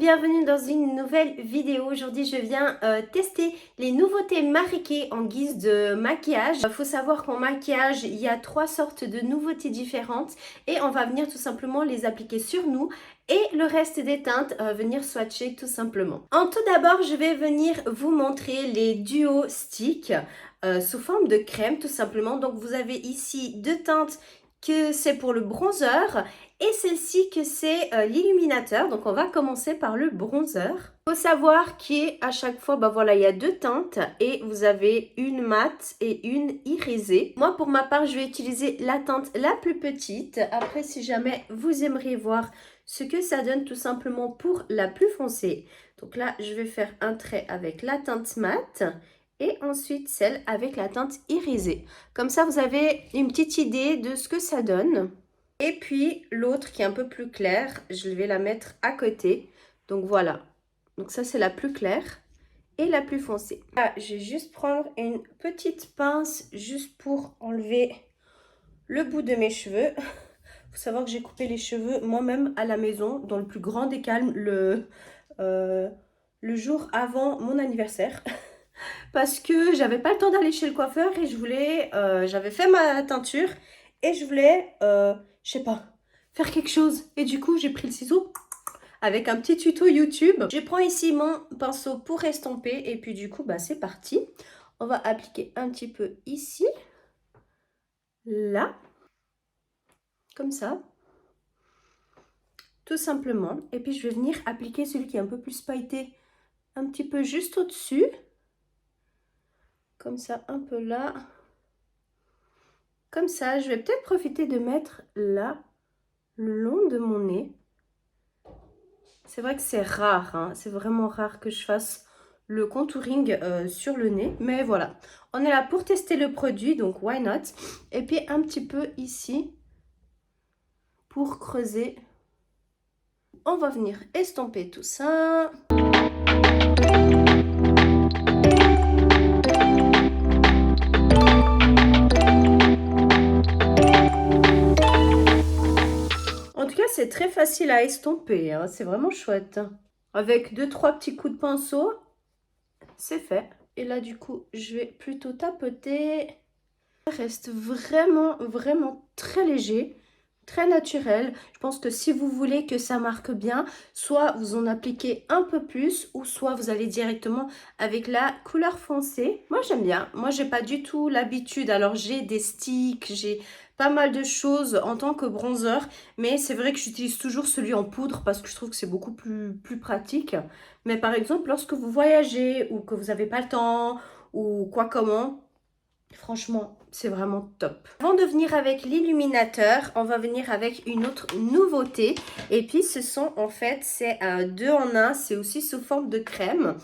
bienvenue dans une nouvelle vidéo. Aujourd'hui je viens tester les nouveautés Mareké en guise de maquillage. Il faut savoir qu'en maquillage il y a 3 sortes de nouveautés différentes et on va venir tout simplement les appliquer sur nous et le reste des teintes venir swatcher tout simplement. En tout d'abord je vais venir vous montrer les duos sticks sous forme de crème tout simplement. Donc vous avez ici 2 teintes que c'est pour le bronzer et celle-ci que c'est l'illuminateur. Donc on va commencer par le bronzer. Il faut savoir qu'à chaque fois, voilà, il y a 2 teintes et vous avez une mat et une irisée. Moi pour ma part, je vais utiliser la teinte la plus petite. Après, si jamais vous aimeriez voir ce que ça donne tout simplement pour la plus foncée. Donc là, je vais faire un trait avec la teinte mat et ensuite celle avec la teinte irisée. Comme ça, vous avez une petite idée de ce que ça donne. Et puis l'autre qui est un peu plus claire, je vais la mettre à côté. Donc voilà. Donc ça, c'est la plus claire et la plus foncée. Là, je vais juste prendre une petite pince juste pour enlever le bout de mes cheveux. Il faut savoir que j'ai coupé les cheveux moi-même à la maison, dans le plus grand des calmes, le jour avant mon anniversaire. Parce que j'avais pas le temps d'aller chez le coiffeur et je voulais, j'avais fait ma teinture et je voulais, je sais pas, faire quelque chose. Et du coup, j'ai pris le ciseau avec un petit tuto YouTube. Je prends ici mon pinceau pour estomper et puis du coup, c'est parti. On va appliquer un petit peu ici, là, comme ça, tout simplement. Et puis, je vais venir appliquer celui qui est un peu plus pailleté, un petit peu juste au-dessus. Comme ça, un peu là. Comme ça, je vais peut-être profiter de mettre là, le long de mon nez. C'est vrai que c'est rare, hein, c'est vraiment rare que je fasse le contouring sur le nez. Mais voilà, on est là pour tester le produit, donc why not. Et puis un petit peu ici, pour creuser. On va venir estomper tout ça. C'est très facile à estomper, hein. C'est vraiment chouette. Avec 2-3 petits coups de pinceau, c'est fait. Et là, du coup, je vais plutôt tapoter. Ça reste vraiment très léger, très naturel. Je pense que si vous voulez que ça marque bien, soit vous en appliquez un peu plus, ou soit vous allez directement avec la couleur foncée. Moi, j'aime bien. Moi, j'ai pas du tout l'habitude. Alors, j'ai des sticks, j'ai pas mal de choses en tant que bronzer, mais c'est vrai que j'utilise toujours celui en poudre parce que je trouve que c'est beaucoup plus pratique. Mais par exemple, lorsque vous voyagez ou que vous n'avez pas le temps ou quoi comment, franchement, c'est vraiment top. Avant de venir avec l'illuminateur, on va venir avec une autre nouveauté. Et puis, ce sont en fait, c'est un 2 en 1, c'est aussi sous forme de crème.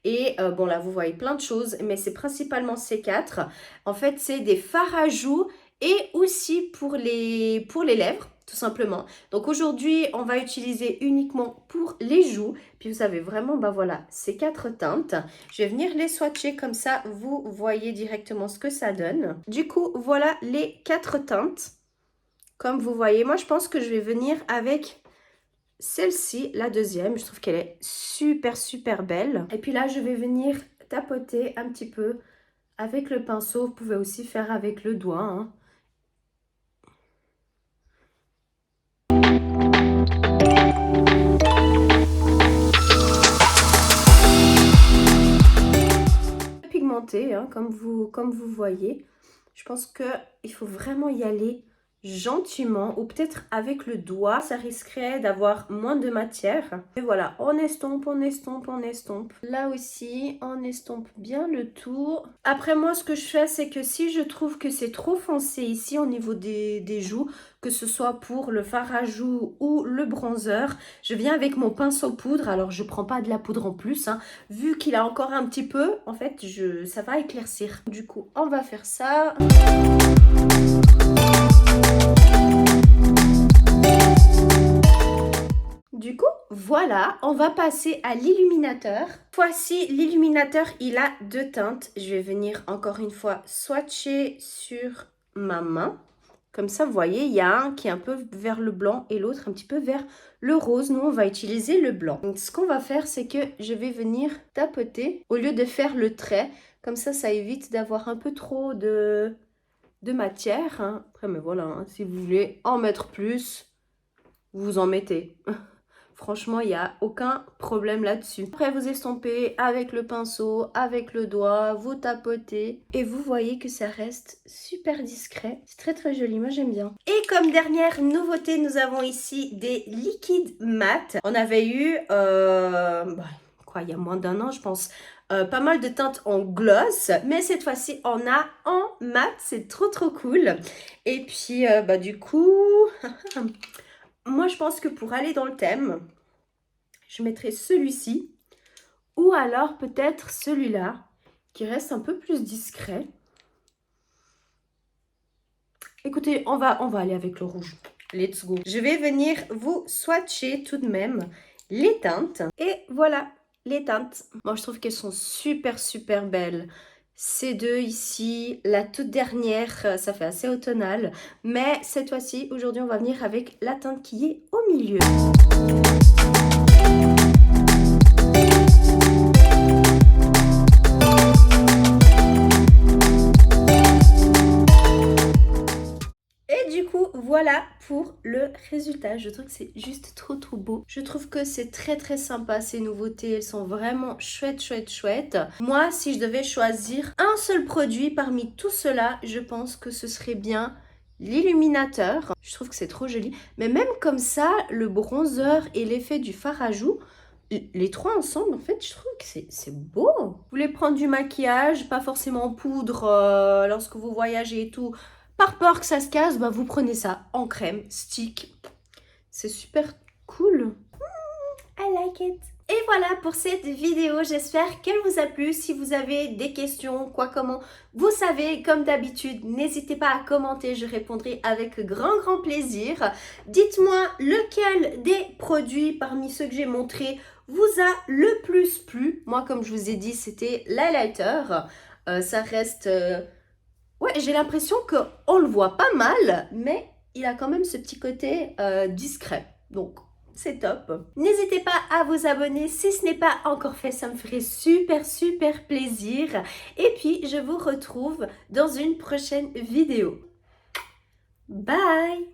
Et bon, là, vous voyez plein de choses, mais c'est principalement ces 4. En fait, c'est des fards à joues et aussi pour les lèvres, tout simplement. Donc aujourd'hui, on va utiliser uniquement pour les joues. Puis vous avez vraiment, voilà, ces 4 teintes. Je vais venir les swatcher comme ça, vous voyez directement ce que ça donne. Du coup, voilà les 4 teintes. Comme vous voyez, moi, je pense que je vais venir avec celle-ci, la deuxième. Je trouve qu'elle est super belle. Et puis là, je vais venir tapoter un petit peu avec le pinceau. Vous pouvez aussi faire avec le doigt, hein. Pigmenté, hein, comme vous voyez. Je pense qu'il faut vraiment y aller gentiment ou peut-être avec le doigt, ça risquerait d'avoir moins de matière. Et voilà, on estompe. Là aussi, on estompe bien le tour. Après moi, ce que je fais, c'est que si je trouve que c'est trop foncé ici au niveau des joues, que ce soit pour le fard à joues ou le bronzer, je viens avec mon pinceau poudre. Alors, je prends pas de la poudre en plus, hein. Vu qu'il a encore un petit peu, en fait, ça va éclaircir. Du coup, on va faire ça. Du coup, voilà, on va passer à l'illuminateur. Voici l'illuminateur, il a 2 teintes. Je vais venir encore une fois swatcher sur ma main. Comme ça, vous voyez, il y a un qui est un peu vers le blanc et l'autre un petit peu vers le rose. Nous, on va utiliser le blanc. Donc, ce qu'on va faire, c'est que je vais venir tapoter au lieu de faire le trait. Comme ça évite d'avoir un peu trop de matière. Hein. Après, mais voilà, hein, si vous voulez en mettre plus, vous en mettez. Franchement, il n'y a aucun problème là-dessus. Après, vous estompez avec le pinceau, avec le doigt, vous tapotez. Et vous voyez que ça reste super discret. C'est très très joli, moi j'aime bien. Et comme dernière nouveauté, nous avons ici des liquides mat. On avait eu, il y a moins d'1 an, je pense, pas mal de teintes en gloss. Mais cette fois-ci, on a en mat. C'est trop trop cool. Et puis, du coup... Moi, je pense que pour aller dans le thème, je mettrai celui-ci ou alors peut-être celui-là qui reste un peu plus discret. Écoutez, on va aller avec le rouge. Let's go. Je vais venir vous swatcher tout de même les teintes. Et voilà, les teintes. Moi, je trouve qu'elles sont super, super belles. Ces deux ici, la toute dernière, ça fait assez automnal. Mais cette fois-ci, aujourd'hui, on va venir avec la teinte qui est au milieu. Voilà pour le résultat. Je trouve que c'est juste trop trop beau. Je trouve que c'est très très sympa ces nouveautés. Elles sont vraiment chouettes, chouettes, chouettes. Moi, si je devais choisir un seul produit parmi tout cela, je pense que ce serait bien l'illuminateur. Je trouve que c'est trop joli. Mais même comme ça, le bronzer et l'effet du fard à joues, les trois ensemble, en fait, je trouve que c'est beau. Vous voulez prendre du maquillage, pas forcément en poudre lorsque vous voyagez et tout. Par peur que ça se casse, vous prenez ça en crème, stick. C'est super cool. I like it. Et voilà pour cette vidéo, j'espère qu'elle vous a plu. Si vous avez des questions, quoi, comment, vous savez, comme d'habitude, n'hésitez pas à commenter, je répondrai avec grand plaisir. Dites-moi lequel des produits parmi ceux que j'ai montrés vous a le plus plu. Moi, comme je vous ai dit, c'était l'highlighter. Ça reste... Ouais, j'ai l'impression qu'on le voit pas mal, mais il a quand même ce petit côté discret. Donc, c'est top. N'hésitez pas à vous abonner si ce n'est pas encore fait, ça me ferait super plaisir. Et puis, je vous retrouve dans une prochaine vidéo. Bye!